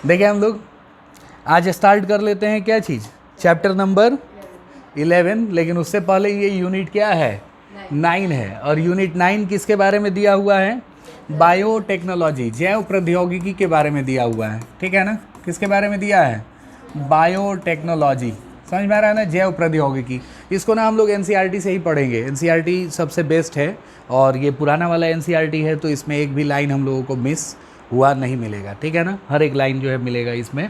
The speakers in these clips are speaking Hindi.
देखिए हम लोग आज स्टार्ट कर लेते हैं क्या चीज़, चैप्टर नंबर 11। लेकिन उससे पहले ये यूनिट क्या है, 9 है। और यूनिट 9 किसके बारे में दिया हुआ है, बायोटेक्नोलॉजी, जैव प्रौद्योगिकी के बारे में दिया हुआ है। ठीक है ना, किसके बारे में दिया है, बायोटेक्नोलॉजी। समझ में आ रहा है ना, जैव प्रौद्योगिकी। इसको ना हम लोग एनसीईआरटी से ही पढ़ेंगे। एनसीईआरटी सबसे बेस्ट है और ये पुराना वाला एनसीईआरटी है, तो इसमें एक भी लाइन हम लोगों को मिस हुआ नहीं मिलेगा। ठीक है ना, हर एक लाइन जो है मिलेगा इसमें।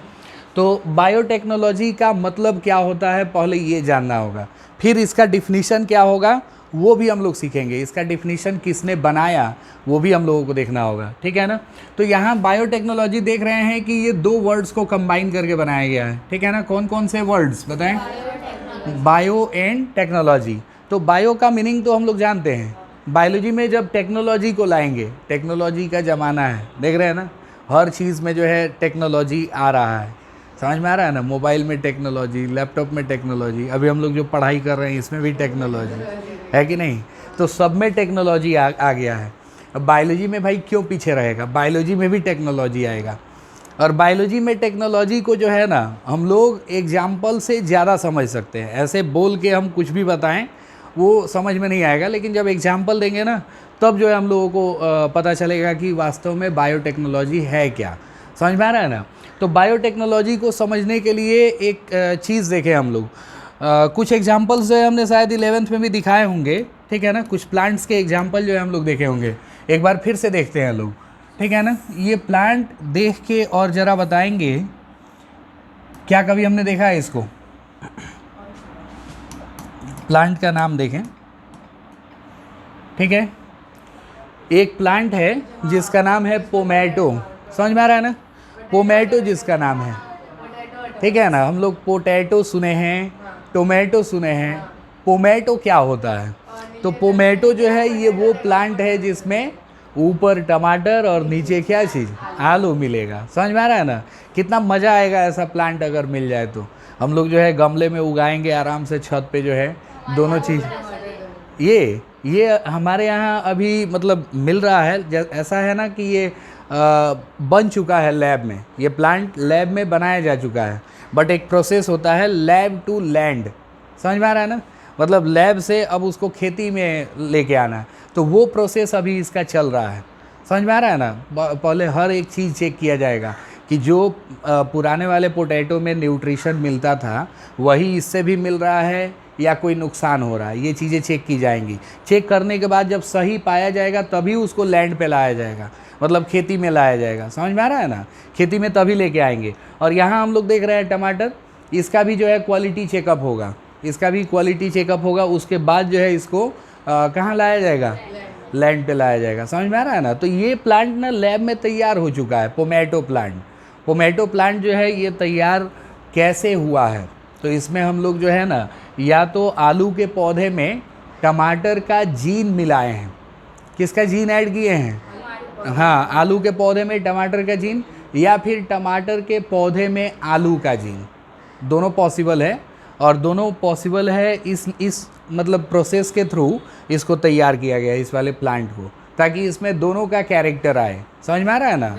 तो बायोटेक्नोलॉजी का मतलब क्या होता है पहले ये जानना होगा, फिर इसका डिफिनीशन क्या होगा वो भी हम लोग सीखेंगे। इसका डिफिनीशन किसने बनाया वो भी हम लोगों को देखना होगा। ठीक है ना, तो यहाँ बायोटेक्नोलॉजी देख रहे हैं कि ये दो वर्ड्स को कंबाइन करके बनाया गया है। ठीक है ना, कौन कौन से वर्ड्स बताएं, बायो एंड टेक्नोलॉजी। तो बायो का मीनिंग तो हम लोग जानते हैं, बायोलॉजी में जब टेक्नोलॉजी को लाएंगे, टेक्नोलॉजी का ज़माना है, देख रहे हैं ना, हर चीज़ में जो है टेक्नोलॉजी आ रहा है। समझ में आ रहा है ना, मोबाइल में टेक्नोलॉजी, लैपटॉप में टेक्नोलॉजी, अभी हम लोग जो पढ़ाई कर रहे हैं इसमें भी टेक्नोलॉजी है कि नहीं। तो सब में टेक्नोलॉजी आ गया है। अब बायोलॉजी में भाई क्यों पीछे रहेगा, बायोलॉजी में भी टेक्नोलॉजी आएगा। और बायोलॉजी में टेक्नोलॉजी को जो है ना हम लोग एग्जाम्पल से ज़्यादा समझ सकते हैं। ऐसे बोल के हम कुछ भी बताएं वो समझ में नहीं आएगा, लेकिन जब एग्जाम्पल देंगे ना तब जो है हम लोगों को पता चलेगा कि वास्तव में बायोटेक्नोलॉजी है क्या। समझ में आ रहा है ना। तो बायोटेक्नोलॉजी को समझने के लिए एक चीज़ देखें हम लोग, कुछ एग्जाम्पल्स जो है हमने शायद 11th में भी दिखाए होंगे। ठीक है ना, कुछ प्लांट्स के एग्जाम्पल जो है हम लोग देखे होंगे, एक बार फिर से देखते हैं लोग। ठीक है ना, ये प्लांट देख के और ज़रा बताएंगे क्या कभी हमने देखा है इसको। प्लांट का नाम देखें। ठीक है, एक प्लांट है जिसका नाम है पोमैटो। समझ में आ रहा है ना, पोमैटो जिसका नाम है। ठीक है ना, हम लोग पोटैटो सुने हैं, टोमेटो सुने हैं, पोमैटो क्या होता है। तो पोमैटो जो है ये वो प्लांट है जिसमें ऊपर टमाटर और नीचे क्या चीज़, आलू मिलेगा। समझ में आ रहा है ना, कितना मज़ा आएगा ऐसा प्लांट अगर मिल जाए तो। हम लोग जो है गमले में उगाएंगे आराम से छत पे जो है दोनों चीज़। ये हमारे यहाँ अभी मतलब मिल रहा है, ऐसा है ना कि ये बन चुका है लैब में, ये प्लांट लैब में बनाया जा चुका है। बट एक प्रोसेस होता है लैब टू लैंड। समझ में आ रहा है ना, मतलब लैब से अब उसको खेती में लेके आना, तो वो प्रोसेस अभी इसका चल रहा है। समझ में आ रहा है ना, पहले हर एक चीज़ चेक किया जाएगा कि जो पुराने वाले पोटैटो में न्यूट्रिशन मिलता था वही इससे भी मिल रहा है या कोई नुकसान हो रहा है, ये चीज़ें चेक की जाएंगी। चेक करने के बाद जब सही पाया जाएगा तभी उसको लैंड पे लाया जाएगा, मतलब खेती में लाया जाएगा। समझ में आ रहा है ना, खेती में तभी लेके आएंगे। और यहाँ हम लोग देख रहे हैं टमाटर, इसका भी जो है क्वालिटी चेकअप होगा, इसका भी क्वालिटी चेकअप होगा। उसके बाद जो है इसको कहाँ लाया जाएगा, लैंड पे लाया जाएगा। समझ में आ रहा है ना। तो ये प्लांट ना लैब में तैयार हो चुका है, पोमैटो प्लांट। पोमैटो प्लांट जो है ये तैयार कैसे हुआ है, तो इसमें हम लोग जो है ना या तो आलू के पौधे में टमाटर का जीन मिलाए हैं। किसका जीन ऐड किए हैं, हाँ, आलू के पौधे में टमाटर का जीन, या फिर टमाटर के पौधे में आलू का जीन। दोनों पॉसिबल है, और दोनों पॉसिबल है इस मतलब प्रोसेस के थ्रू इसको तैयार किया गया है, इस वाले प्लांट को, ताकि इसमें दोनों का कैरेक्टर आए। समझ में आ रहा है ना,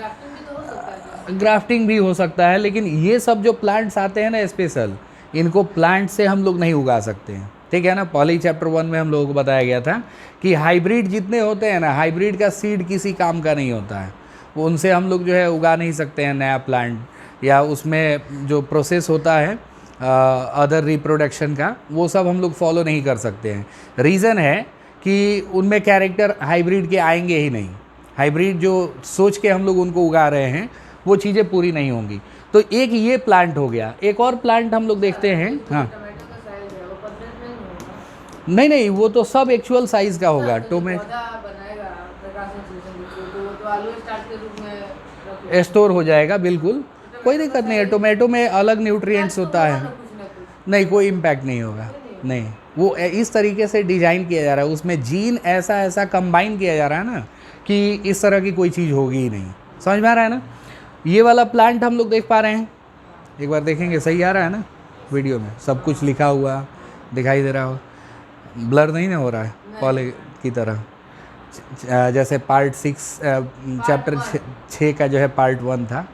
ग्राफ्टिंग भी हो सकता है, लेकिन ये सब जो प्लांट्स आते हैं ना स्पेशल, इनको प्लांट से हम लोग नहीं उगा सकते हैं। ठीक है ना, पहले ही चैप्टर 1 में हम लोगों को बताया गया था कि हाइब्रिड जितने होते हैं ना, हाइब्रिड का सीड किसी काम का नहीं होता है, वो उनसे हम लोग जो है उगा नहीं सकते हैं नया प्लांट, या उसमें जो प्रोसेस होता है अदर रिप्रोडक्शन का, वो सब हम लोग फॉलो नहीं कर सकते हैं। रीज़न है कि उनमें कैरेक्टर हाइब्रिड के आएंगे ही नहीं। हाइब्रिड जो सोच के हम लोग उनको उगा रहे हैं वो चीज़ें पूरी नहीं होंगी। तो एक ये प्लांट हो गया, एक और प्लांट हम लोग देखते हैं। हाँ, नहीं, वो तो सब एक्चुअल साइज़ का होगा। स्टोर हो जाएगा, बिल्कुल कोई दिक्कत नहीं है। टोमेटो में अलग न्यूट्रिएंट्स होता है, नहीं कोई इम्पैक्ट नहीं होगा। नहीं, वो इस तरीके से डिज़ाइन किया जा रहा है, उसमें जीन ऐसा कंबाइन किया जा रहा है ना कि इस तरह की कोई चीज़ होगी ही नहीं। समझ में आ रहा है ना। ये वाला प्लांट हम लोग देख पा रहे हैं, एक बार देखेंगे, सही आ रहा है ना, वीडियो में सब कुछ लिखा हुआ दिखाई दे रहा हो, ब्लर नहीं ना हो रहा है पहले की तरह। जैसे पार्ट 6 चैप्टर 6 का जो है पार्ट 1 था,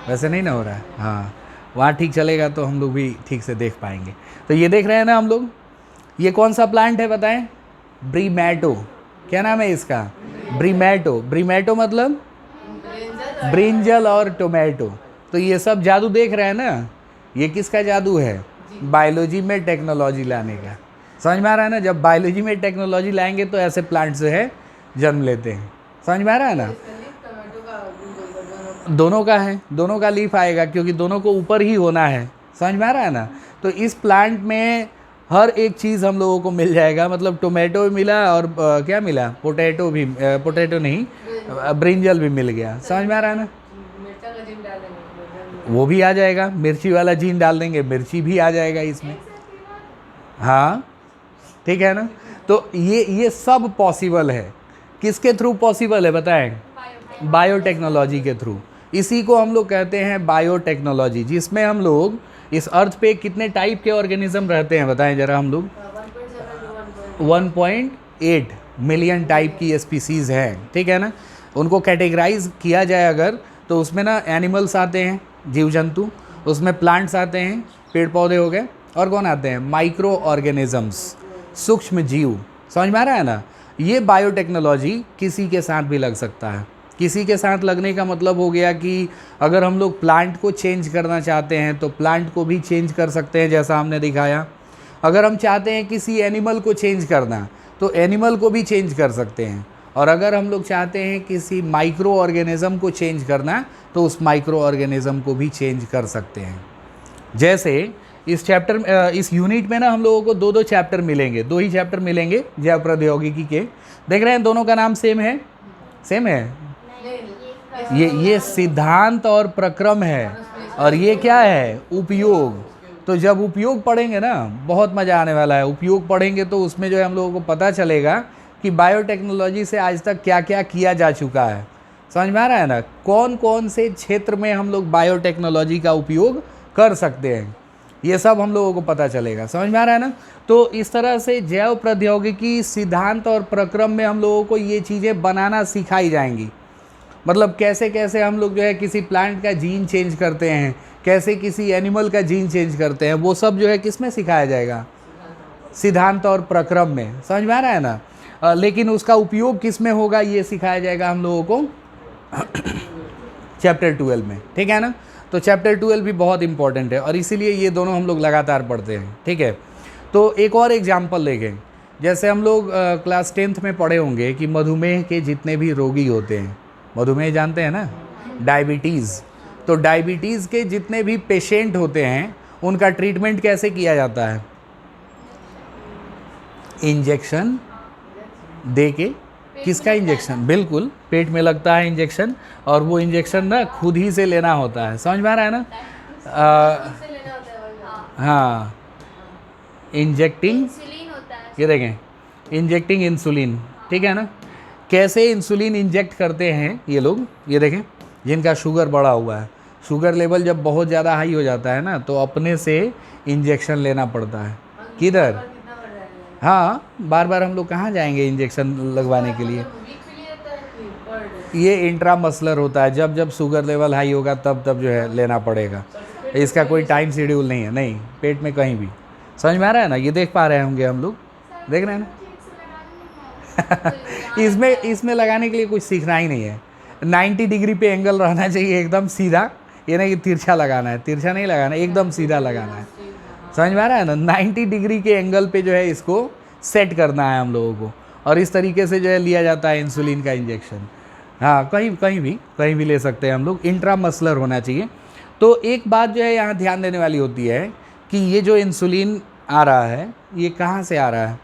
वैसे नहीं ना हो रहा है, हाँ वहाँ ठीक चलेगा तो हम लोग भी ठीक से देख पाएंगे। तो ये देख रहे हैं ना हम लोग, ये कौन सा प्लांट है बताएं? ब्रीमैटो। क्या नाम है इसका? ब्रीमैटो। ब्रीमैटो मतलब ब्रिंजल और टोमेटो। तो ये सब जादू देख रहे हैं ना, ये किसका जादू है? बायोलॉजी में टेक्नोलॉजी लाने का। समझ में आ रहा है ना? जब बायोलॉजी में टेक्नोलॉजी लाएंगे तो ऐसे प्लांट जो है जन्म लेते हैं। समझ में आ रहा है ना? दोनों का है, दोनों का लीफ आएगा क्योंकि दोनों को ऊपर ही होना है। समझ में आ रहा है ना? तो इस प्लांट में हर एक चीज़ हम लोगों को मिल जाएगा, मतलब टोमेटो भी मिला और क्या मिला? पोटैटो भी, पोटैटो नहीं, ब्रिंजल भी मिल गया। समझ में आ रहा है ना? वो भी आ जाएगा, मिर्ची वाला जीन डाल देंगे, मिर्ची भी आ जाएगा इसमें। हाँ ठीक है ना? तो ये सब पॉसिबल है। किसके थ्रू पॉसिबल है बताएं? बायोटेक्नोलॉजी के थ्रू। इसी को हम लोग कहते हैं बायोटेक्नोलॉजी, जिसमें हम लोग इस अर्थ पे कितने टाइप के ऑर्गेनिज्म रहते हैं बताएं जरा हम लोग? 1.8 मिलियन टाइप की स्पीसीज़ हैं, ठीक है ना? उनको कैटेगराइज किया जाए अगर, तो उसमें ना एनिमल्स आते हैं, जीव जंतु, उसमें प्लांट्स आते हैं, पेड़ पौधे हो गए, और कौन आते हैं? माइक्रो ऑर्गेनिजम्स, सूक्ष्म जीव। समझ में आ रहा है ना? ये बायोटेक्नोलॉजी किसी के साथ भी लग सकता है। किसी के साथ लगने का मतलब हो गया कि अगर हम लोग प्लांट को चेंज करना चाहते हैं तो प्लांट को भी चेंज कर सकते हैं, जैसा हमने दिखाया। अगर हम चाहते हैं किसी एनिमल को चेंज करना तो एनिमल को भी चेंज कर सकते हैं, और अगर हम लोग चाहते हैं किसी माइक्रो ऑर्गेनिज्म को चेंज करना तो उस माइक्रो ऑर्गेनिज्म को भी चेंज कर सकते हैं। जैसे इस चैप्टर, इस यूनिट में ना हम लोगों को दो चैप्टर मिलेंगे, 2 ही चैप्टर मिलेंगे जैव प्रौद्योगिकी के। देख रहे हैं दोनों का नाम सेम है? सेम है? ये सिद्धांत और प्रक्रम है, और ये क्या है? उपयोग। तो जब उपयोग पढ़ेंगे ना बहुत मज़ा आने वाला है। उपयोग पढ़ेंगे तो उसमें जो है हम लोगों को पता चलेगा कि बायोटेक्नोलॉजी से आज तक क्या क्या किया जा चुका है। समझ में आ रहा है ना? कौन कौन से क्षेत्र में हम लोग बायोटेक्नोलॉजी का उपयोग कर सकते हैं, ये सब हम लोगों को पता चलेगा। समझ में आ रहा है ना? तो इस तरह से जैव प्रौद्योगिकी सिद्धांत और प्रक्रम में हम लोगों को ये चीज़ें बनाना सिखाई जाएंगी। मतलब कैसे कैसे हम लोग जो है किसी प्लांट का जीन चेंज करते हैं, कैसे किसी एनिमल का जीन चेंज करते हैं, वो सब जो है किस में सिखाया जाएगा? सिद्धांत और प्रक्रम में। समझ में आ रहा है ना? लेकिन उसका उपयोग किस में होगा ये सिखाया जाएगा हम लोगों को चैप्टर 12 में, ठीक है ना? तो चैप्टर 12 भी बहुत इंपॉर्टेंट है और इसीलिए ये दोनों हम लोग लगातार पढ़ते हैं, ठीक है? तो एक और एग्जाम्पल देखें। जैसे हम लोग क्लास 10th में पढ़े होंगे कि मधुमेह के जितने भी रोगी होते हैं, मधुमेह जानते हैं ना, डायबिटीज़, तो डायबिटीज़ के जितने भी पेशेंट होते हैं उनका ट्रीटमेंट कैसे किया जाता है? इंजेक्शन दे के। किसका इंजेक्शन? बिल्कुल, पेट में लगता है इंजेक्शन, और वो इंजेक्शन ना खुद ही से लेना होता है। समझ में आ रहा है ना? हाँ, इंजेक्टिंग, ये देखें, इंजेक्टिंग इंसुलिन, ठीक है ना? कैसे इंसुलिन इंजेक्ट करते हैं ये लोग? ये देखें, जिनका शुगर बढ़ा हुआ है, शुगर लेवल जब बहुत ज़्यादा हाई हो जाता है ना तो अपने से इंजेक्शन लेना पड़ता है। किधर? हाँ, बार बार हम लोग कहाँ जाएंगे इंजेक्शन लगवाने के लिए? ये इंट्रामसलर होता है, जब जब शुगर लेवल हाई होगा तब तब जो है लेना पड़ेगा। इसका कोई टाइम शेड्यूल नहीं है, नहीं, पेट में कहीं भी। समझ में आ रहा है ना? ये देख पा रहे होंगे हम लोग, देख रहे हैं ना? इसमें लगाने के लिए कुछ सीखना ही नहीं है। 90 डिग्री पे एंगल रहना चाहिए, एकदम सीधा। ये नहीं कि तिरछा लगाना है, तिरछा नहीं लगाना, एकदम सीधा लगाना है। समझ में आ रहा है ना? 90 डिग्री के एंगल पे जो है इसको सेट करना है हम लोगों को, और इस तरीके से जो है लिया जाता है इंसुलिन का इंजेक्शन। हाँ, कहीं भी ले सकते हैं हम लोग, इंट्रामसलर होना चाहिए। तो एक बात जो है यहाँ ध्यान देने वाली होती है कि ये जो इंसुलिन आ रहा है ये कहाँ से आ रहा है?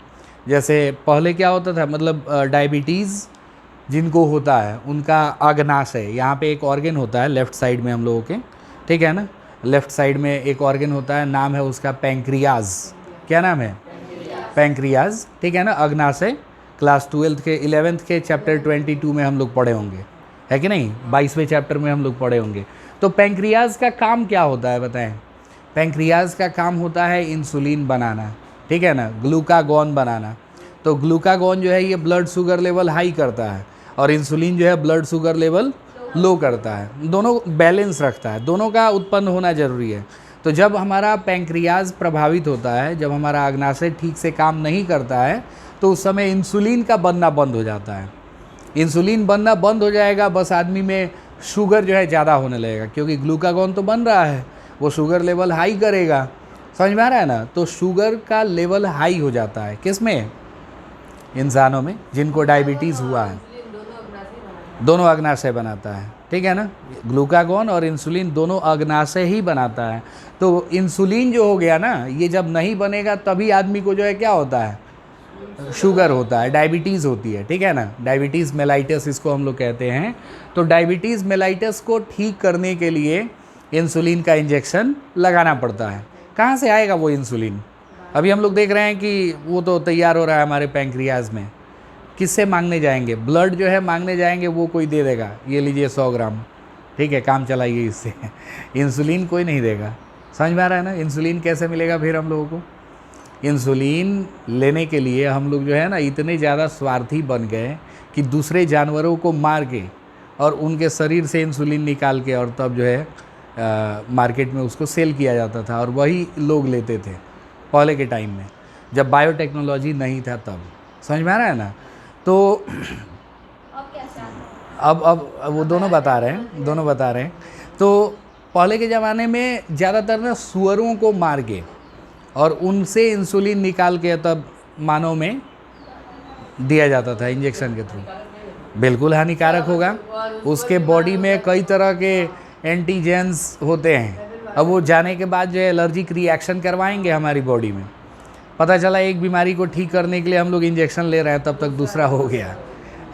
जैसे पहले क्या होता था, मतलब डायबिटीज़ जिनको होता है उनका अग्नाशय, यहाँ पे एक ऑर्गन होता है लेफ़्ट साइड में हम लोगों के, ठीक है ना? लेफ़्ट साइड में एक ऑर्गन होता है, नाम है उसका पैंक्रियाज। क्या नाम है? पैंक्रियाज, ठीक है ना? अग्नाशय क्लास 12th के 11th के चैप्टर 22 में हम लोग पढ़े होंगे, है कि नहीं? 22वें चैप्टर में हम लोग पढ़े होंगे। तो पैंक्रियाज का काम क्या होता है बताएं? पैंक्रियाज का काम होता है इंसुलिन बनाना, ठीक है ना? ग्लूकागॉन बनाना। तो ग्लूकागॉन जो है ये ब्लड शुगर लेवल हाई करता है, और इंसुलिन जो है ब्लड शुगर लेवल लो करता है, दोनों बैलेंस रखता है, दोनों का उत्पन्न होना जरूरी है। तो जब हमारा पैंक्रियाज प्रभावित होता है, जब हमारा अग्नाशय ठीक से काम नहीं करता है, तो उस समय इंसुलिन का बनना बंद हो जाता है। इंसुलिन बनना बंद हो जाएगा, बस आदमी में शुगर जो है ज़्यादा होने लगेगा, क्योंकि ग्लूकागॉन तो बन रहा है, वो शुगर लेवल हाई करेगा। समझ में आ रहा है ना? तो शुगर का लेवल हाई हो जाता है किस में? इंसानों में जिनको डायबिटीज़ हुआ है। दोनों अग्नाशय बनाता है, ठीक है ना? ग्लूकागॉन और इंसुलिन दोनों अग्नाशय ही बनाता है। तो इंसुलिन जो हो गया ना, ये जब नहीं बनेगा तभी आदमी को जो है क्या होता है? शुगर होता है, डायबिटीज़ होती है, ठीक है ना? डायबिटीज़ मेलाइटस इसको हम लोग कहते हैं। तो डायबिटीज़ मेलाइटस को ठीक करने के लिए इंसुलिन का इंजेक्शन लगाना पड़ता है। कहाँ से आएगा वो इंसुलिन? अभी हम लोग देख रहे हैं कि वो तो तैयार हो रहा है हमारे पैंक्रियाज में। किससे मांगने जाएंगे? ब्लड जो है मांगने जाएंगे, वो कोई दे देगा, ये लीजिए 100 ग्राम, ठीक है, काम चलाइए इससे। इंसुलिन कोई नहीं देगा। समझ में आ रहा है ना? इंसुलिन कैसे मिलेगा फिर हम लोगों को? इंसुलिन लेने के लिए हम लोग जो है ना इतने ज़्यादा स्वार्थी बन गए कि दूसरे जानवरों को मार के और उनके शरीर से इंसुलिन निकाल के और तब जो है मार्केट में उसको सेल किया जाता था, और वही लोग लेते थे पहले के टाइम में, जब बायोटेक्नोलॉजी नहीं था तब। समझ में आ रहा है ना? तो अब वो दोनों बता रहे हैं। तो पहले के ज़माने में ज़्यादातर ना सुअरों को मार के और उनसे इंसुलिन निकाल के तब मानव में दिया जाता था इंजेक्शन के थ्रू। बिल्कुल हानिकारक होगा, उसके बॉडी में कई तरह के एंटीजेंस होते हैं। अब वो जाने के बाद जो है एलर्जिक रिएक्शन करवाएंगे हमारी बॉडी में। पता चला एक बीमारी को ठीक करने के लिए हम लोग इंजेक्शन ले रहे हैं, तब तक दूसरा हो गया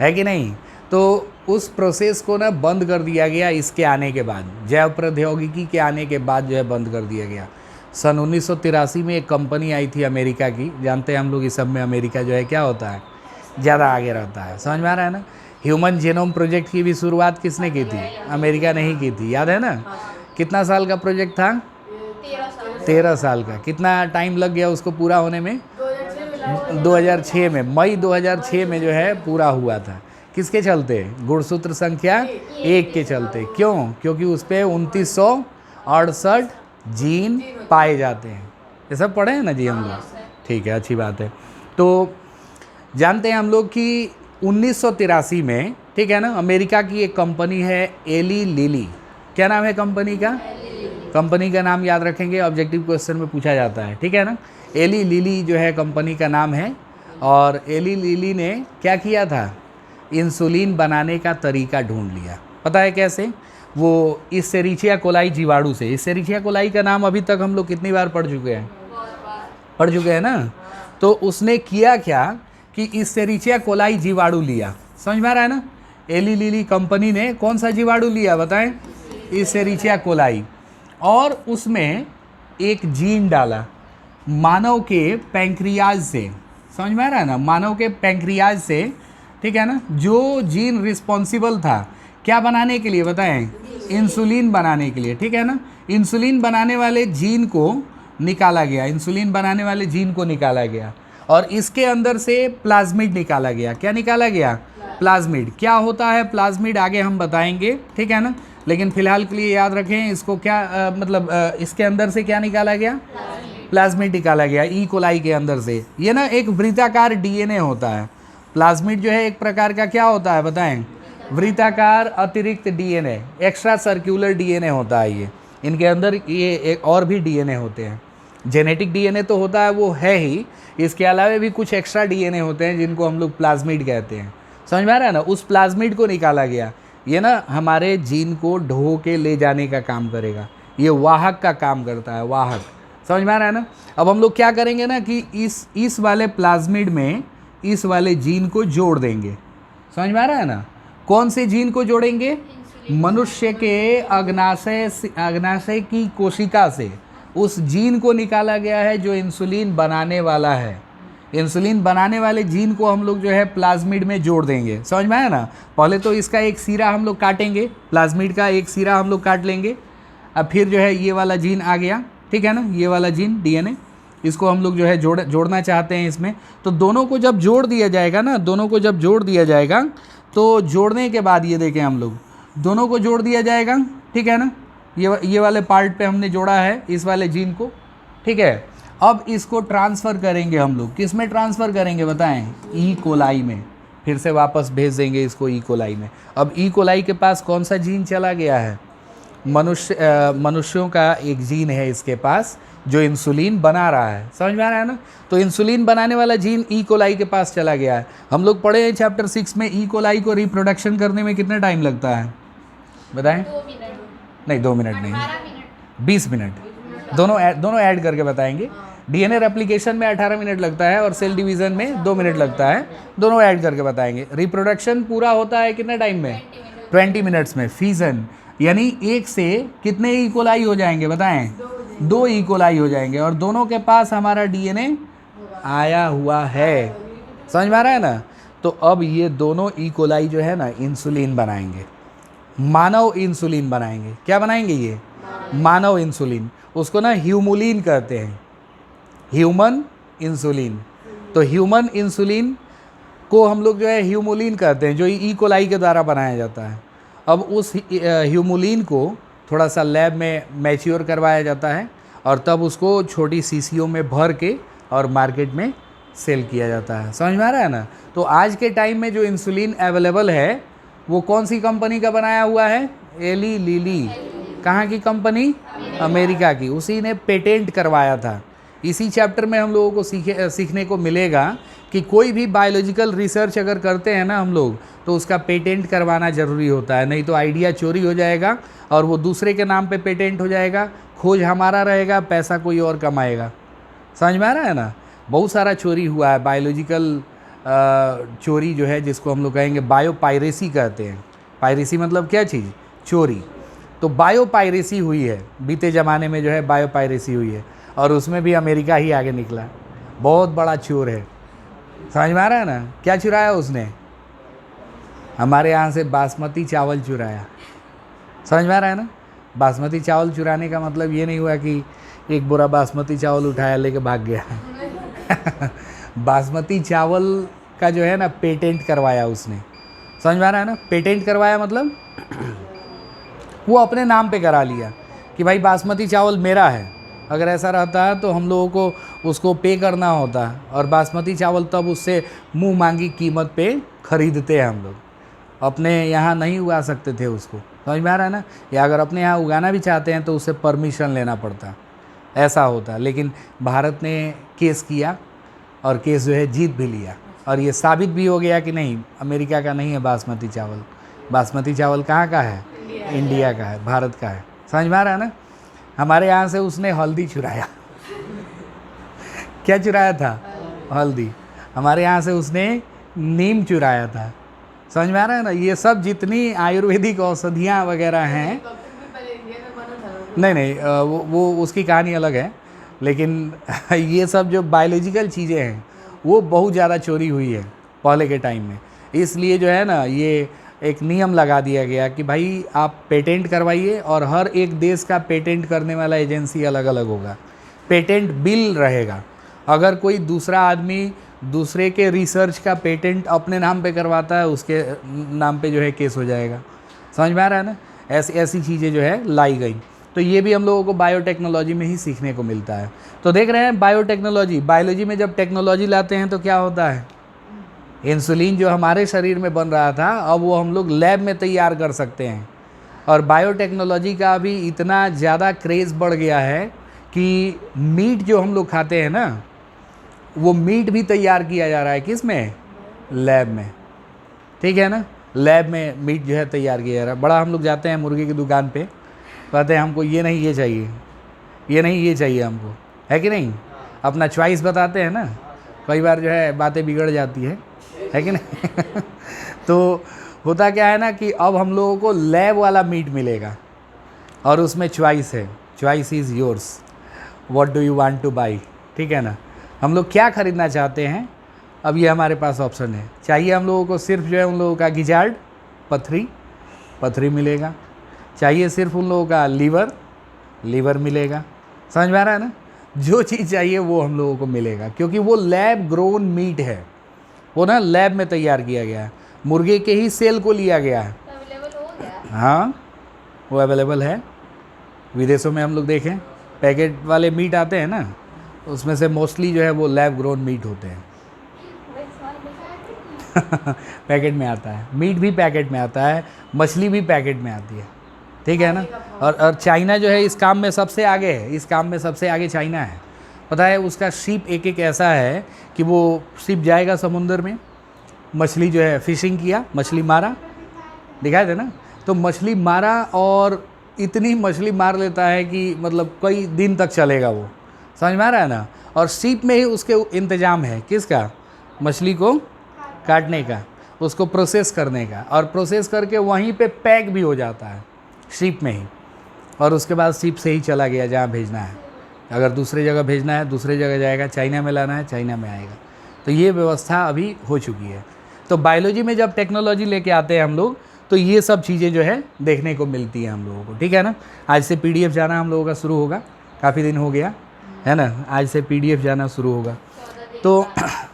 है कि नहीं? तो उस प्रोसेस को ना बंद कर दिया गया इसके आने के बाद, जैव प्रौद्योगिकी के आने के बाद जो है बंद कर दिया गया। सन 1983 में एक कंपनी आई थी अमेरिका की। जानते हैं हम लोग इस सब में अमेरिका जो है क्या होता है, ज़्यादा आगे रहता है। समझ में आ रहा है ना? ह्यूमन जीनोम प्रोजेक्ट की भी शुरुआत किसने की थी? अमेरिका ने ही की थी, याद है ना? कितना साल का प्रोजेक्ट था? 13 साल का। कितना टाइम लग गया उसको पूरा होने में? 2006 में, मई 2006 में जो है पूरा हुआ था। किसके चलते? गुणसूत्र संख्या 1 के चलते। क्यों? क्योंकि उस पर 2968 जीन पाए जाते हैं। ये सब पढ़े हैं ना जी हम लोग? ठीक है, अच्छी बात है। तो जानते हैं हम लोग कि 1983 में, ठीक है ना, अमेरिका की एक कंपनी है एली लिली। क्या नाम है कंपनी का? कंपनी का नाम याद रखेंगे, ऑब्जेक्टिव क्वेश्चन में पूछा जाता है, ठीक है ना? एली लिली जो है कंपनी का नाम है। और एली लिली ने क्या किया था? इंसुलिन बनाने का तरीका ढूंढ लिया। पता है कैसे? वो इसेरिचिया कोलाई जीवाणु से। इसेरिचिया कोलाई का नाम अभी तक हम लोग कितनी बार पढ़ चुके हैं ना? तो उसने किया क्या कि इसेरिचिया कोलाई जीवाणु लिया। समझ में आ रहा है ना? एली लिली कंपनी ने कौन सा जीवाणु लिया बताएं? इसेरिचिया कोलाई। और उसमें एक जीन डाला मानव के पैंक्रियाज से। समझ में आ रहा है ना? मानव के पैंक्रियाज से, ठीक है ना? जो जीन रिस्पॉन्सिबल था क्या बनाने के लिए बताएं? इंसुलिन बनाने के लिए, ठीक है ना? इंसुलिन बनाने वाले जीन को निकाला गया, और इसके अंदर से प्लाज्मिड निकाला गया। क्या निकाला गया? प्लाज्मिड। क्या होता है प्लाज्मिड आगे हम बताएंगे, ठीक है ना? लेकिन फिलहाल के लिए याद रखें इसको। क्या इसके अंदर से क्या निकाला गया? प्लाज्मिड निकाला गया ई कोलाई के अंदर से। ये ना एक वृत्ताकार डीएनए होता है। प्लाज्मिड जो है एक प्रकार का क्या होता है बताएं? वृत्ताकार अतिरिक्त डीएनए, एक्स्ट्रा सर्कुलर डीएनए होता है ये। इनके अंदर ये एक और भी डीएनए होते हैं। जेनेटिक डीएनए तो होता है, वो है ही, इसके अलावा भी कुछ एक्स्ट्रा डीएनए होते हैं जिनको हम लोग प्लाज्मिड कहते हैं। समझ में आ रहा है ना? उस प्लाज्मिड को निकाला गया। ये ना हमारे जीन को ढो के ले जाने का काम करेगा। ये वाहक का काम करता है, वाहक। समझ में आ रहा है ना? अब हम लोग क्या करेंगे ना कि इस वाले प्लाज्मिड में इस वाले जीन को जोड़ देंगे। समझ में आ रहा है ना? कौन से जीन को जोड़ेंगे? मनुष्य के अग्नाशय की कोशिका से उस जीन को निकाला गया है जो इंसुलिन बनाने वाला है। इंसुलिन बनाने वाले जीन को हम लोग जो है प्लाज्मिड में जोड़ देंगे। समझ में आया ना? पहले तो इसका एक सिरा हम लोग काटेंगे, प्लाज्मिड का एक सिरा हम लोग काट लेंगे। अब फिर जो है ये वाला जीन आ गया, ठीक है ना? ये वाला जीन डीएनए, इसको हम लोग जो है जोड़ना चाहते हैं इसमें। तो दोनों को जब जोड़ दिया जाएगा ना, तो जोड़ने के बाद ये देखें हम लोग, दोनों को जोड़ दिया जाएगा, ठीक है ना। ये वाले पार्ट पे हमने जोड़ा है इस वाले जीन को, ठीक है। अब इसको ट्रांसफ़र करेंगे हम लोग, किस में ट्रांसफ़र करेंगे बताएं? ई कोलाई में, फिर से वापस भेज देंगे इसको ई कोलाई में। अब ई कोलाई के पास कौन सा जीन चला गया है? मनुष्यों का एक जीन है इसके पास जो इंसुलिन बना रहा है, समझ में आ रहा है ना। तो इंसुलिन बनाने वाला जीन ई कोलाई के पास चला गया है। हम लोग पढ़े हैं चैप्टर 6 में ई कोलाई को रिप्रोडक्शन करने में कितना टाइम लगता है बताएं? 2 मिनट नहीं 2 मिनट नहीं, 18 मिनट 20 मिनट, दोनों ऐड करके बताएंगे। डीएनए रेप्लिकेशन में 18 मिनट लगता है और सेल डिवीज़न में 2 मिनट लगता है, दोनों ऐड करके बताएंगे। रिप्रोडक्शन पूरा होता है कितने टाइम में? 20 मिनट्स में। फीजन यानी एक से कितने ई कोलाई हो जाएंगे बताएं? 2 ई कोलाई हो जाएंगे और दोनों के पास हमारा डीएनए आया हुआ है, समझ में आ रहा है ना। तो अब ये दोनों ई कोलाई जो है ना इंसुलिन बनाएंगे, मानव इंसुलिन बनाएंगे। क्या बनाएंगे? ये मानव इंसुलिन, उसको ना ह्यूमुलिन कहते हैं, ह्यूमन इंसुलिन। तो ह्यूमन इंसुलिन को हम लोग जो है ह्यूमुलिन कहते हैं, जो ई कोलाई के द्वारा बनाया जाता है। अब उस ह्यूमुलिन को थोड़ा सा लैब में मैच्योर करवाया जाता है और तब उसको छोटी शीशियों में भर के और मार्केट में सेल किया जाता है, समझ में आ रहा है ना। तो आज के टाइम में जो इंसुलिन अवेलेबल है वो कौन सी कंपनी का बनाया हुआ है? Eli Lilly. कहाँ की कंपनी? अमेरिका की। उसी ने पेटेंट करवाया था। इसी चैप्टर में हम लोगों को सीखने को मिलेगा कि कोई भी बायोलॉजिकल रिसर्च अगर करते हैं ना हम लोग तो उसका पेटेंट करवाना ज़रूरी होता है, नहीं तो आइडिया चोरी हो जाएगा और वो दूसरे के नाम पे पेटेंट हो जाएगा, खोज हमारा रहेगा, पैसा कोई और कमाएगा, समझ में आ रहा है ना। बहुत सारा चोरी हुआ है, बायोलॉजिकल चोरी जो है जिसको हम लोग कहेंगे बायो पायरेसी कहते हैं। पायरेसी मतलब क्या चीज़? चोरी। तो बायो पायरेसी हुई है बीते ज़माने में, जो है बायो पायरेसी हुई है और उसमें भी अमेरिका ही आगे निकला, बहुत बड़ा चोर है, समझ में आ रहा है ना। क्या चुराया उसने? हमारे यहाँ से बासमती चावल चुराया, समझ में आ रहा है ना। बासमती चावल चुराने का मतलब ये नहीं हुआ कि एक बोरा बासमती चावल उठाया लेके भाग गया बासमती चावल का जो है ना पेटेंट करवाया उसने, समझ में आ रहा है ना। पेटेंट करवाया मतलब वो अपने नाम पे करा लिया कि भाई बासमती चावल मेरा है। अगर ऐसा रहता है तो हम लोगों को उसको पे करना होता और बासमती चावल तब उससे मुंह मांगी कीमत पे ख़रीदते हैं हम लोग, अपने यहाँ नहीं उगा सकते थे उसको, समझ में आ रहा है ना। या अगर अपने यहाँ उगाना भी चाहते हैं तो उससे परमिशन लेना पड़ता, ऐसा होता। लेकिन भारत ने केस किया और केस जो है जीत भी लिया और ये साबित भी हो गया कि नहीं, अमेरिका का नहीं है बासमती चावल। बासमती चावल कहाँ का है? इंडिया का है, भारत का है, समझ में आ रहा है ना। हमारे यहाँ से उसने हल्दी चुराया क्या चुराया था? हल्दी। हमारे यहाँ से उसने नीम चुराया था, समझ में आ रहा है ना। ये सब जितनी आयुर्वेदिक औषधियाँ वगैरह हैं, नहीं वो उसकी कहानी अलग है, लेकिन ये सब जो बायोलॉजिकल चीज़ें हैं वो बहुत ज़्यादा चोरी हुई है पहले के टाइम में। इसलिए जो है ना ये एक नियम लगा दिया गया कि भाई आप पेटेंट करवाइए और हर एक देश का पेटेंट करने वाला एजेंसी अलग अलग होगा, पेटेंट बिल रहेगा। अगर कोई दूसरा आदमी दूसरे के रिसर्च का पेटेंट अपने नाम पे करवाता है, उसके नाम पे जो है केस हो जाएगा, समझ में आ रहा है ना। ऐसी चीज़ें जो है लाई गई। तो ये भी हम लोगों को बायोटेक्नोलॉजी में ही सीखने को मिलता है। तो देख रहे हैं बायोटेक्नोलॉजी, बायोलॉजी में जब टेक्नोलॉजी लाते हैं तो क्या होता है? इंसुलिन जो हमारे शरीर में बन रहा था अब वो हम लोग लैब में तैयार कर सकते हैं। और बायोटेक्नोलॉजी का अभी इतना ज़्यादा क्रेज़ बढ़ गया है कि मीट जो हम लोग खाते हैं ना, वो मीट भी तैयार किया जा रहा है किस में? लैब में, ठीक है ना। लैब में मीट जो है तैयार किया जा रहा है। बड़ा हम लोग जाते हैं मुर्गे की दुकान पे, कहते हैं हमको ये नहीं ये चाहिए, ये नहीं ये चाहिए हमको, है कि नहीं। अपना चॉइस बताते हैं ना, कई बार जो है बातें बिगड़ जाती है कि नहीं तो होता क्या है ना कि अब हम लोगों को लैब वाला मीट मिलेगा और उसमें चॉइस है, choice is yours, what do you want two by, ठीक है ना। हम लोग क्या ख़रीदना चाहते हैं, अब ये हमारे पास ऑप्शन है। चाहिए हम लोगों को सिर्फ जो है उन लोगों का गिजार्ड, पथरी मिलेगा। चाहिए सिर्फ उन लोगों का लीवर मिलेगा, समझ में आ रहा है ना। जो चीज़ चाहिए वो हम लोगों को मिलेगा, क्योंकि वो लैब ग्रोन मीट है, वो ना लैब में तैयार किया गया है, मुर्गे के ही सेल को लिया गया है। अवेलेबल हो गया हाँ, वो अवेलेबल है। विदेशों में हम लोग देखें पैकेट वाले मीट आते हैं ना, उसमें से मोस्टली जो है वो लैब ग्रोन मीट होते हैं। पैकेट में आता है, मीट भी पैकेट में आता है, मछली भी पैकेट में आती है, ठीक है ना। और चाइना जो है इस काम में सबसे आगे है, इस काम में सबसे आगे चाइना है। पता है उसका शिप एक एक ऐसा है कि वो शिप जाएगा समुंदर में, मछली जो है फिशिंग किया, मछली मारा, दिखाए थे ना, तो मछली मारा और इतनी मछली मार लेता है कि मतलब कई दिन तक चलेगा वो, समझ में आ रहा है ना। और शिप में ही उसके इंतज़ाम है किसका, मछली को काटने का, उसको प्रोसेस करने का, और प्रोसेस करके वहीं पे पैक भी हो जाता है शिप में ही, और उसके बाद शिप से ही चला गया जहाँ भेजना है। अगर दूसरी जगह भेजना है दूसरी जगह जाएगा, चाइना में लाना है चाइना में आएगा। तो ये व्यवस्था अभी हो चुकी है। तो बायोलॉजी में जब टेक्नोलॉजी लेके आते हैं हम लोग, तो ये सब चीज़ें जो है देखने को मिलती हैं हम लोगों को, ठीक है ना। आज से PDF जाना हम लोगों का शुरू होगा, काफ़ी दिन हो गया है ना, आज से PDF जाना शुरू होगा तो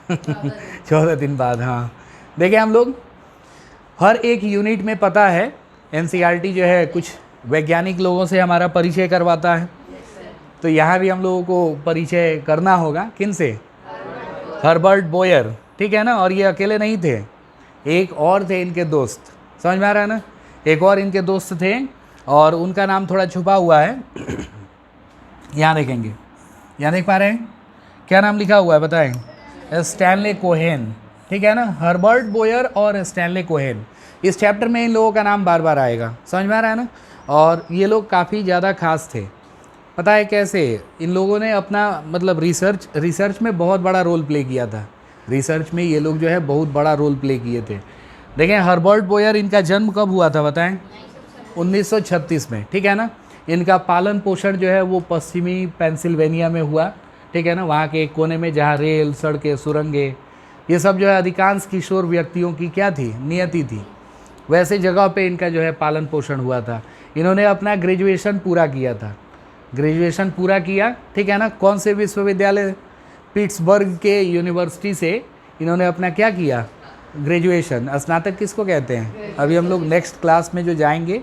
14 दिन बाद। हाँ, देखिए हम लोग हर एक यूनिट में पता है NCERT जो है कुछ वैज्ञानिक लोगों से हमारा परिचय करवाता है, तो यहाँ भी हम लोगों को परिचय करना होगा। किन से, हर्बर्ट बोयर, ठीक है ना। और ये अकेले नहीं थे, एक और थे इनके दोस्त, समझ में आ रहा है ना, एक और इनके दोस्त थे और उनका नाम थोड़ा छुपा हुआ है। यहाँ देखेंगे, यहाँ देख पा रहे हैं क्या नाम लिखा हुआ है बताएं, स्टैनले कोहेन, ठीक है ना। हर्बर्ट बोयर और स्टैनले कोहेन, इस चैप्टर में इन लोगों का नाम बार बार आएगा, समझ में आ रहा है ना। और ये लोग काफ़ी ज़्यादा खास थे, पता है कैसे, इन लोगों ने अपना मतलब रिसर्च में बहुत बड़ा रोल प्ले किया था। रिसर्च में ये लोग जो है बहुत बड़ा रोल प्ले किए थे। देखें हर्बर्ट बोयर, इनका जन्म कब हुआ था बताएं, 1936 में, ठीक है ना। इनका पालन पोषण जो है वो पश्चिमी पेंसिल्वेनिया में हुआ, ठीक है ना, वहाँ के एक कोने में जहाँ रेल, सड़कें, सुरंगें, ये सब जो है अधिकांश किशोर व्यक्तियों की क्या थी, नियति थी। वैसे जगह पे इनका जो है पालन पोषण हुआ था। इन्होंने अपना ग्रेजुएशन पूरा किया था, ग्रेजुएशन पूरा किया, ठीक है ना। कौन से विश्वविद्यालय, पिट्सबर्ग के यूनिवर्सिटी से इन्होंने अपना क्या किया, ग्रेजुएशन। स्नातक किसको कहते हैं, अभी हम लोग नेक्स्ट क्लास में जो जाएंगे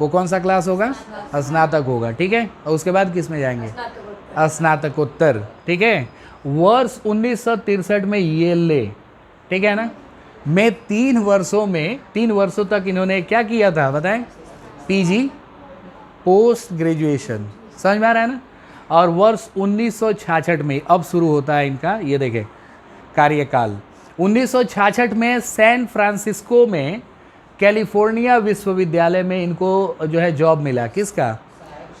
वो कौन सा क्लास होगा, स्नातक होगा, ठीक है। और उसके बाद किस में जाएंगे, स्नातकोत्तर, ठीक है। वर्ष 1963 में येले, ठीक है ना, में 3 वर्षों तक इन्होंने क्या किया था बताएं, PG पोस्ट ग्रेजुएशन, समझ में आ रहा है ना। और वर्ष 1966 में अब शुरू होता है इनका, ये देखें कार्यकाल। 1966 में सैन फ्रांसिस्को में कैलिफोर्निया विश्वविद्यालय में इनको जो है जॉब मिला, किसका,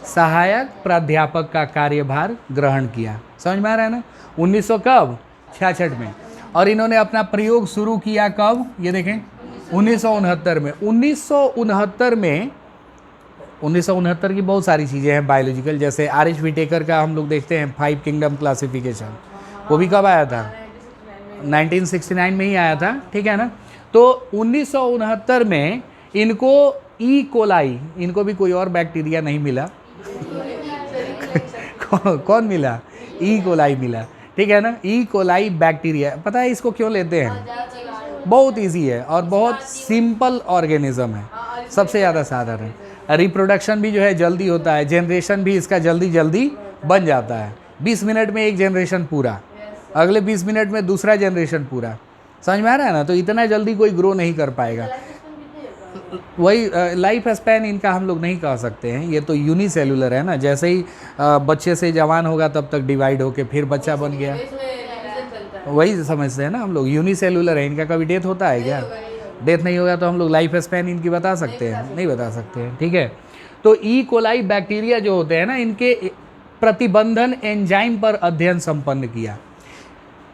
सहायक प्राध्यापक का कार्यभार ग्रहण किया, समझ में आ रहा है ना। 1966 में। और इन्होंने अपना प्रयोग शुरू किया कब, ये देखें 1969 में। 1969 की बहुत सारी चीज़ें हैं बायोलॉजिकल, जैसे RH विटेकर का हम लोग देखते हैं 5 किंगडम क्लासिफिकेशन, वो भी कब आया था, 1969 में ही आया था, ठीक है ना। तो 1969 में इनको ई कोलाई, इनको भी कोई और बैक्टीरिया नहीं मिला कौन मिला, ई कोलाई मिला, ठीक है ना। ई कोलाई बैक्टीरिया, पता है इसको क्यों लेते हैं, बहुत इजी है और बहुत सिंपल ऑर्गेनिज्म है, सबसे ज़्यादा साधारण है। रिप्रोडक्शन भी जो है जल्दी होता है, जनरेशन भी इसका जल्दी बन जाता है। 20 मिनट में एक जनरेशन पूरा, अगले 20 मिनट में दूसरा जनरेशन पूरा, समझ में आ रहा है ना। तो इतना जल्दी कोई ग्रो नहीं कर पाएगा। वही लाइफ स्पैन इनका हम लोग नहीं कह सकते हैं, ये तो यूनिसेलुलर है ना। जैसे ही बच्चे से जवान होगा तब तक डिवाइड होके फिर बच्चा बन गया, वही समझते हैं ना हम लोग, यूनिसेलुलर है। इनका कभी डेथ होता है क्या, डेथ नहीं होगा तो हम लोग लाइफ स्पैन इनकी बता सकते हैं, नहीं बता सकते हैं, ठीक है। तो ई कोलाई बैक्टीरिया जो होते हैं ना, इनके प्रतिबंधन एंजाइम पर अध्ययन संपन्न किया।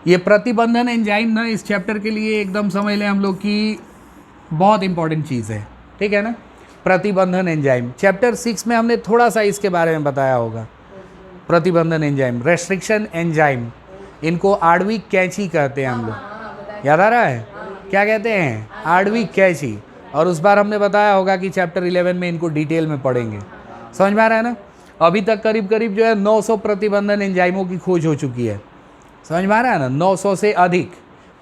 ये प्रतिबंधन एंजाइम ना इस चैप्टर के लिए एकदम समझ लें हम लोग की बहुत इंपॉर्टेंट चीज़ है, ठीक है ना। प्रतिबंधन एंजाइम चैप्टर 6 में हमने थोड़ा सा इसके बारे में बताया होगा। प्रतिबंधन एंजाइम, रेस्ट्रिक्शन एंजाइम, इनको आणविक कैंची कहते हैं हम लोग, याद आ रहा है क्या कहते हैं, आणविक कैंची। और उस बार हमने बताया होगा कि चैप्टर 11 में इनको डिटेल में पढ़ेंगे, समझ में आ रहा है ना। अभी तक करीब करीब जो है 900 प्रतिबंधन एंजाइमों की खोज हो चुकी है, समझ में आ रहा है ना, 900 से अधिक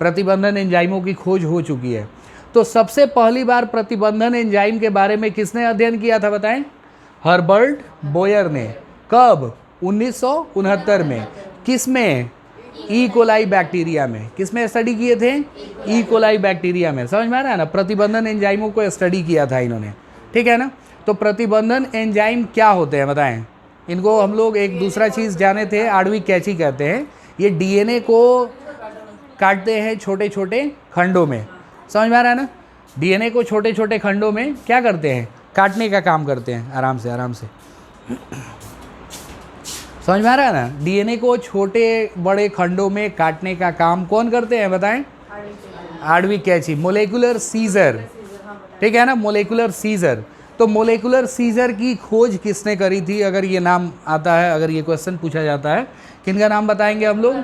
प्रतिबंधन एंजाइमों की खोज हो चुकी है। तो सबसे पहली बार प्रतिबंधन एंजाइम के बारे में किसने अध्ययन किया था बताएं? हर्बर्ट बोयर ने। कब? 1969 में। किस में? ई कोलाई बैक्टीरिया में। किस में स्टडी किए थे? ई कोलाई बैक्टीरिया में। समझ में आ रहा है ना? प्रतिबंधन एंजाइमों को स्टडी किया था इन्होंने, ठीक है ना? तो प्रतिबंधन एंजाइम क्या होते हैं बताएं? इनको हम लोग एक दूसरा चीज़ जाने थे, आणविक कैंची कहते हैं। ये डीएनए को काटते हैं छोटे छोटे खंडों में। समझ में आ रहा है ना? डीएनए को छोटे छोटे खंडों में क्या करते हैं? काटने का काम करते हैं। आराम से आराम से समझ में आ रहा है ना? डीएनए को छोटे बड़े खंडों में काटने का काम कौन करते हैं बताएं? आणविक कैंची, मोलेकुलर सीजर, ठीक है ना? Molecular scissor. तो मोलेकुलर सीजर की खोज किसने करी थी? अगर ये नाम आता है, अगर ये क्वेश्चन पूछा जाता है, किनका नाम बताएंगे हम लोग?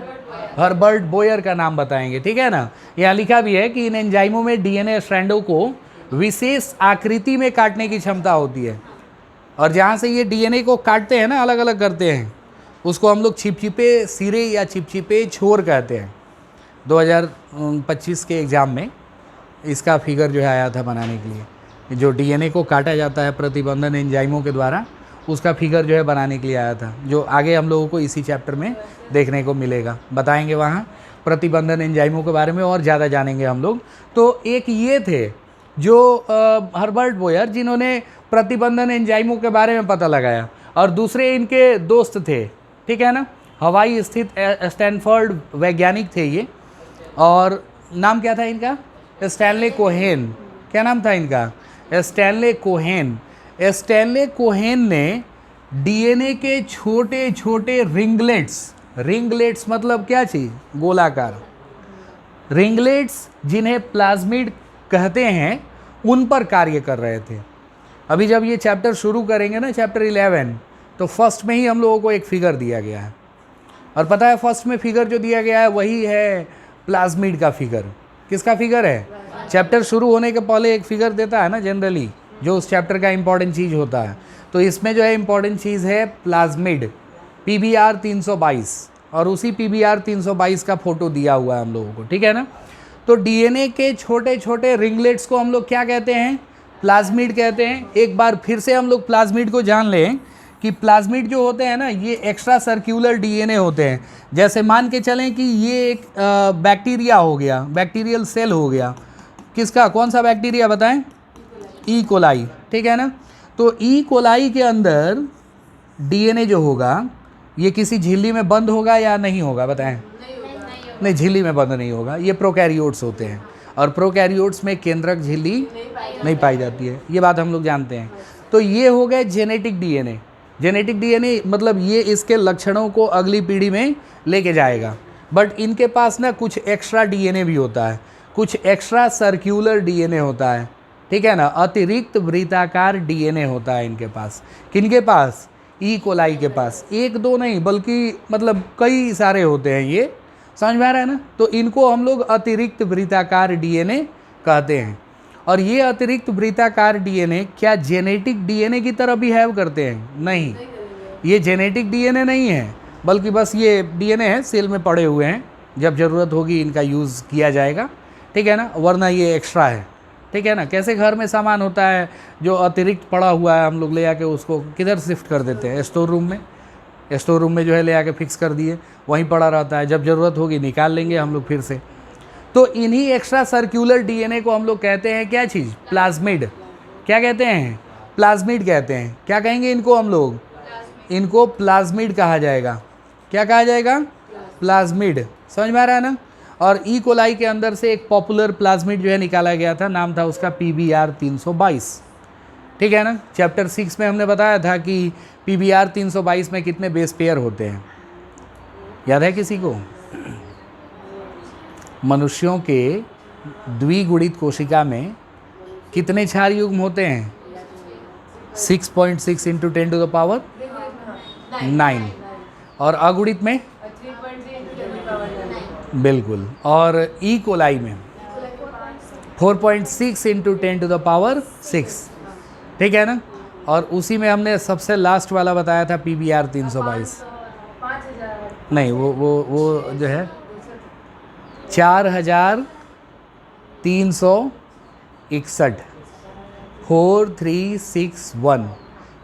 हर्बर्ट बोयर का नाम बताएंगे, ठीक है ना? यहाँ लिखा भी है कि इन एंजाइमों में डीएनए स्ट्रैंडों को विशेष आकृति में काटने की क्षमता होती है, और जहाँ से ये डीएनए को काटते हैं ना, अलग अलग करते हैं, उसको हम लोग छिपछिपे सिरे या छिपछिपे छोर कहते हैं। 2025 के एग्ज़ाम में इसका फिगर जो है आया था बनाने के लिए। जो डीएनए को काटा जाता है प्रतिबंधन एंजाइमों के द्वारा, उसका फिगर जो है बनाने के लिए आया था, जो आगे हम लोगों को इसी चैप्टर में देखने को मिलेगा। बताएंगे वहाँ प्रतिबंधन एंजाइमों के बारे में और ज़्यादा जानेंगे हम लोग। तो एक ये थे जो हर्बर्ट बोयर, जिन्होंने प्रतिबंधन एंजाइमों के बारे में पता लगाया, और दूसरे इनके दोस्त थे, ठीक है ना? हवाई स्थित स्टैनफोर्ड वैज्ञानिक थे ये, और नाम क्या था इनका? Stanley Cohen. क्या नाम था इनका? Stanley Cohen. स्टैनले कोहेन ने डीएनए के छोटे छोटे रिंगलेट्स, रिंगलेट्स मतलब क्या चीज़? गोलाकार रिंगलेट्स, जिन्हें प्लाज्मिड कहते हैं, उन पर कार्य कर रहे थे। अभी जब ये चैप्टर शुरू करेंगे ना, चैप्टर 11, तो फर्स्ट में ही हम लोगों को एक फिगर दिया गया है, और पता है फर्स्ट में फिगर जो दिया गया है वही है प्लाज्मिड का फिगर। किसका फिगर है? चैप्टर शुरू होने के पहले एक फिगर देता है ना जनरली, जो उस चैप्टर का इंपॉर्टेंट चीज़ होता है। तो इसमें जो है इंपॉर्टेंट चीज़ है प्लाज्मिड, PBr 322, और उसी PBr 322 का फोटो दिया हुआ है हम लोगों को, ठीक है ना? तो डीएनए के छोटे छोटे रिंगलेट्स को हम लोग क्या कहते हैं? प्लाज्मिड कहते हैं। एक बार फिर से हम लोग प्लाज्मिड को जान लें कि प्लाज्मिड जो होते हैं ना, ये एक्स्ट्रा सर्क्यूलर डीएनए होते हैं। जैसे मान के चलें कि ये एक बैक्टीरिया हो गया, बैक्टीरियल सेल हो गया। किसका? कौन सा बैक्टीरिया बताएं? ई कोलाई, ठीक है ना? तो ई कोलाई के अंदर डीएनए जो होगा, ये किसी झिल्ली में बंद होगा या नहीं होगा बताएं? नहीं, झिल्ली में बंद नहीं होगा। ये प्रोकैरियोट्स होते हैं, और प्रोकैरियोट्स में केंद्रक झिल्ली नहीं पाई जाती है, ये बात हम लोग जानते हैं। तो ये हो गए जेनेटिक डीएनए। जेनेटिक डीएनए मतलब ये इसके लक्षणों को अगली पीढ़ी में लेके जाएगा। बट इनके पास ना कुछ एक्स्ट्रा डीएनए भी होता है, कुछ एक्स्ट्रा सर्क्यूलर डीएनए होता है, ठीक है ना? अतिरिक्त वृत्ताकार डीएनए होता है इनके पास। किनके पास? ई कोलाई के पास। एक दो नहीं, बल्कि मतलब कई सारे होते हैं ये। समझ में आ रहा है ना? तो इनको हम लोग अतिरिक्त वृत्ताकार डीएनए कहते हैं। और ये अतिरिक्त वृत्ताकार डीएनए क्या जेनेटिक डीएनए की तरह बिहेव करते हैं? नहीं, ये जेनेटिक डीएनए नहीं है, बल्कि बस ये डीएनए है, सेल में पड़े हुए हैं, जब ज़रूरत होगी इनका यूज़ किया जाएगा, ठीक है ना? वरना ये एक्स्ट्रा है, ठीक है ना? कैसे घर में सामान होता है जो अतिरिक्त पड़ा हुआ है, हम लोग ले आके उसको किधर शिफ्ट कर देते हैं? स्टोर रूम में। स्टोर रूम में जो है ले आके फिक्स कर दिए, वहीं पड़ा रहता है, जब ज़रूरत होगी निकाल लेंगे हम लोग फिर से। तो इन्हीं एक्स्ट्रा सर्क्यूलर डीएनए को हम लोग कहते हैं क्या चीज़? प्लाज्मिड। क्या कहते हैं? प्लाज्मिड कहते हैं। क्या कहेंगे इनको हम लोग? इनको प्लाज्मिड कहा जाएगा। क्या कहा जाएगा? प्लाज्मिड। समझ में आ रहा है ना? और ई कोलाई के अंदर से एक पॉपुलर प्लाज्मिड जो है निकाला गया था, नाम था उसका PBr 322, ठीक है ना? चैप्टर 6 में हमने बताया था कि PBr 322 में कितने बेस पेयर होते हैं, याद है किसी को? मनुष्यों के द्विगुणित कोशिका में कितने क्षार युग्म होते हैं? 6.6 इंटू 10 टू द पावर 9। और अगुणित में? बिल्कुल। और ई कोलाई में 4.6 इंटू 10 टू द पावर 6, ठीक है ना? और उसी में हमने सबसे लास्ट वाला बताया था PBr 322। नहीं, वो जो है 4300 4361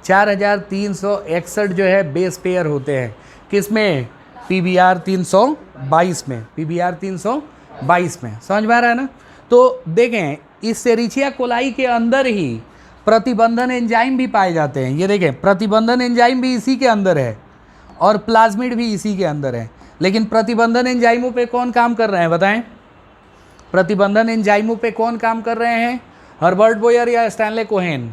4361 जो है बेस पेयर होते हैं किसमें, PBR 322 में, PBR 322 में। समझ में आ रहा है ना। तो देखें इस सेरिचिया कोलाई के अंदर ही प्रतिबंधन एंजाइम भी पाए जाते हैं। ये देखें प्रतिबंधन एंजाइम भी इसी के अंदर है और प्लाज्मिड भी इसी के अंदर है। लेकिन प्रतिबंधन एंजाइमों पे कौन काम कर रहे हैं बताएं, प्रतिबंधन एंजाइमों पे कौन काम कर रहे हैं, हर्बर्ट बोयर या स्टैनले कोहेन।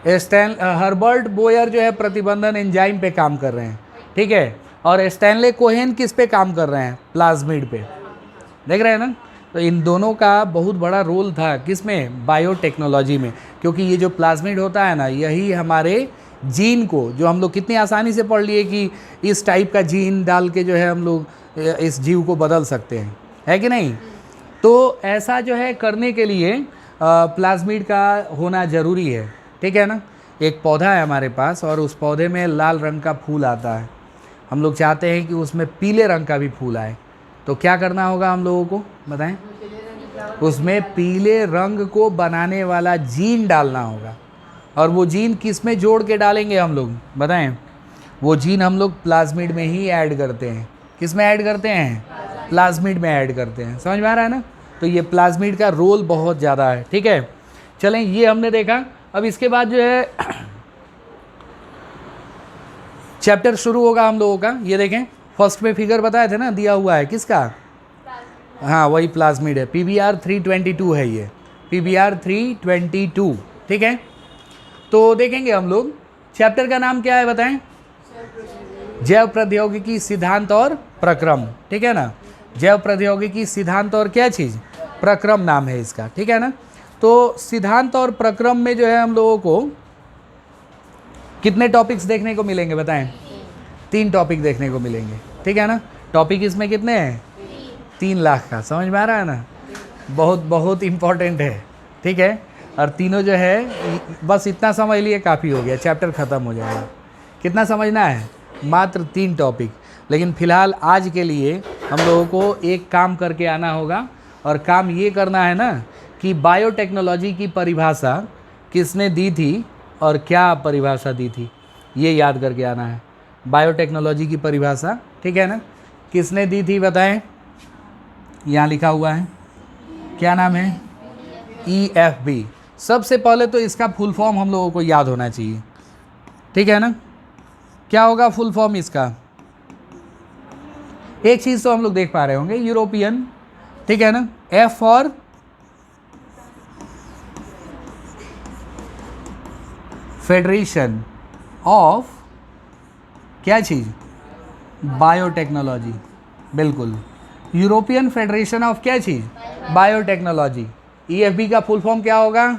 हर्बर्ट बोयर जो है प्रतिबंधन एंजाइम पे काम कर रहे हैं, ठीक है। और स्टैनले कोहेन किस पे काम कर रहे हैं, प्लाज्मिड पे। देख रहे हैं ना। तो इन दोनों का बहुत बड़ा रोल था किसमें, बायोटेक्नोलॉजी में। क्योंकि ये जो प्लाज्मिड होता है ना, यही हमारे जीन को, जो हम लोग कितनी आसानी से पढ़ लिए कि इस टाइप का जीन डाल के जो है हम लोग इस जीव को बदल सकते हैं, है कि नहीं। तो ऐसा जो है करने के लिए प्लाज्मिड का होना ज़रूरी है, ठीक है ना। एक पौधा है हमारे पास और उस पौधे में लाल रंग का फूल आता है। हम लोग चाहते हैं कि उसमें पीले रंग का भी फूल आए, तो क्या करना होगा हम लोगों को बताएं, उसमें पीले रंग को बनाने वाला जीन डालना होगा। और वो जीन किस में जोड़ के डालेंगे हम लोग बताएं, वो जीन हम लोग प्लाज्मिड में ही ऐड करते हैं। किस में ऐड करते हैं, प्लाज्मिड में ऐड करते हैं। समझ में आ रहा है ना। तो ये प्लाज्मिड का रोल बहुत ज़्यादा है, ठीक है। चलें ये हमने देखा। अब इसके बाद जो है चैप्टर शुरू होगा हम लोगों का। ये देखें फर्स्ट में फिगर बताए थे ना, दिया हुआ है किसका, हाँ वही प्लाज्मिड है। PBR 322 है ये, PBR 322, ठीक है। तो देखेंगे हम लोग चैप्टर का नाम क्या है बताएं, जैव प्रौद्योगिकी सिद्धांत और प्रक्रम, ठीक है ना। जैव प्रौद्योगिकी सिद्धांत और क्या चीज़, प्रक्रम नाम है इसका, ठीक है ना। तो सिद्धांत और प्रक्रम में जो है हम लोगों को कितने टॉपिक्स देखने को मिलेंगे बताएं, 3 टॉपिक देखने को मिलेंगे, ठीक है ना। टॉपिक इसमें कितने हैं, 3 लाख का। समझ में आ रहा है ना, बहुत बहुत इम्पॉर्टेंट है, ठीक है। और तीनों जो है बस इतना समझ लिए काफ़ी हो गया, चैप्टर ख़त्म हो जाएगा। कितना समझना है, मात्र 3 टॉपिक। लेकिन फ़िलहाल आज के लिए हम लोगों को एक काम करके आना होगा, और काम ये करना है ना कि बायोटेक्नोलॉजी की परिभाषा किसने दी थी और क्या परिभाषा दी थी, ये याद करके आना है। बायोटेक्नोलॉजी की परिभाषा, ठीक है ना, किसने दी थी बताएं, यहाँ लिखा हुआ है, क्या नाम है, EFB। सबसे पहले तो इसका फुल फॉर्म हम लोगों को याद होना चाहिए, ठीक है ना। क्या होगा फुल फॉर्म इसका, एक चीज़ तो हम लोग देख पा रहे होंगे, यूरोपियन, ठीक है ना। F फॉर फेडरेशन ऑफ क्या चीज़, बायोटेक्नोलॉजी, बिल्कुल। यूरोपियन फेडरेशन ऑफ क्या चीज़, बायोटेक्नोलॉजी। EFB का फुल फॉर्म क्या होगा,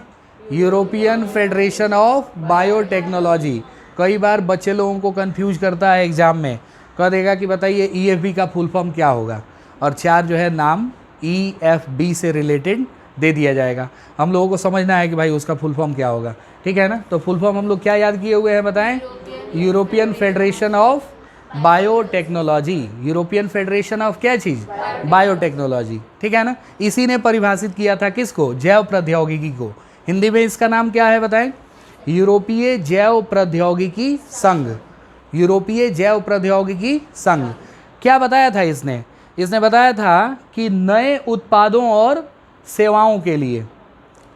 यूरोपियन फेडरेशन ऑफ बायोटेक्नोलॉजी। कई बार बच्चे लोगों को कंफ्यूज करता है एग्जाम में, कह देगा कि बताइए EFB का फुल फॉर्म क्या होगा, और 4 जो है नाम EFB से रिलेटेड दे दिया जाएगा। हम लोगों को समझना है कि भाई उसका फुल फॉर्म क्या होगा, ठीक है ना। तो फुल फॉर्म हम लोग क्या याद किए हुए हैं बताएं, European federation of biotechnology. European federation of क्या चीज़, बायोटेक्नोलॉजी, ठीक है ना। इसी ने परिभाषित किया था किसको, जैव प्रौद्योगिकी को। हिंदी में इसका नाम क्या है बताएं, यूरोपीय जैव प्रौद्योगिकी संघ। यूरोपीय जैव प्रौद्योगिकी संघ। क्या बताया था इसने, इसने बताया था कि नए उत्पादों और सेवाओं के लिए,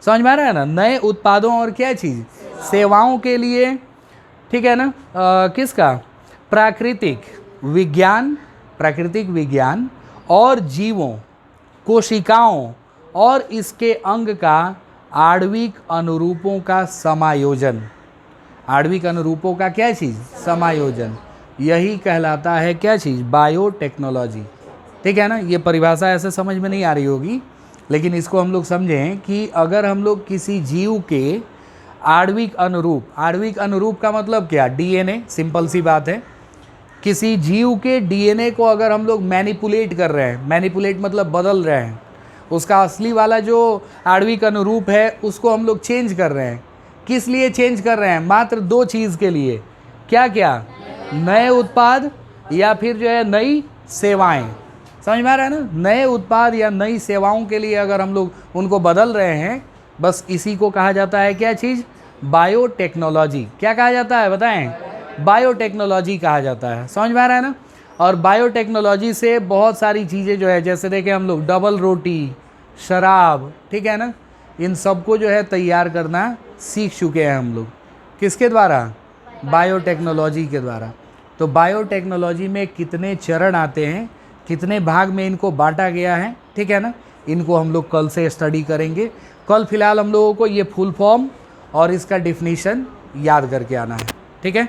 समझ में आ रहा है ना, नए उत्पादों और क्या चीज़, सेवाओं के लिए, ठीक है ना। किसका, प्राकृतिक विज्ञान और जीवों, कोशिकाओं और इसके अंग का आणविक अनुरूपों का समायोजन। आणविक अनुरूपों का क्या चीज़, समायोजन, यही कहलाता है क्या चीज़, बायोटेक्नोलॉजी, ठीक है ना। ये परिभाषा ऐसे समझ में नहीं आ रही होगी, लेकिन इसको हम लोग समझें कि अगर हम लोग किसी जीव के आणविक अनुरूप का मतलब क्या, DNA, सिंपल सी बात है। किसी जीव के DNA को अगर हम लोग मैनिपुलेट कर रहे हैं, मैनिपुलेट मतलब बदल रहे हैं, उसका असली वाला जो आणविक अनुरूप है उसको हम लोग चेंज कर रहे हैं। किस लिए चेंज कर रहे हैं, मात्र 2 चीज़ के लिए, क्या क्या, नए उत्पाद या फिर जो है नई सेवाएं। समझ में आ रहा है ना। नए उत्पाद या नई सेवाओं के लिए अगर हम लोग उनको बदल रहे हैं, बस इसी को कहा जाता है क्या चीज़, बायोटेक्नोलॉजी। क्या कहा जाता है बताएं, बायोटेक्नोलॉजी कहा जाता है। समझ में आ रहा है ना। और बायोटेक्नोलॉजी से बहुत सारी चीज़ें जो है, जैसे देखें हम लोग डबल रोटी, शराब, ठीक है ना, इन सबको जो है तैयार करना सीख चुके हैं हम लोग। किसके द्वारा, बायोटेक्नोलॉजी के द्वारा। तो बायोटेक्नोलॉजी में कितने चरण आते हैं, कितने भाग में इनको बांटा गया है, ठीक है ना, इनको हम लोग कल से स्टडी करेंगे। कल फिलहाल हम लोगों को ये फुल फॉर्म और इसका डिफिनीशन याद करके आना है, ठीक है।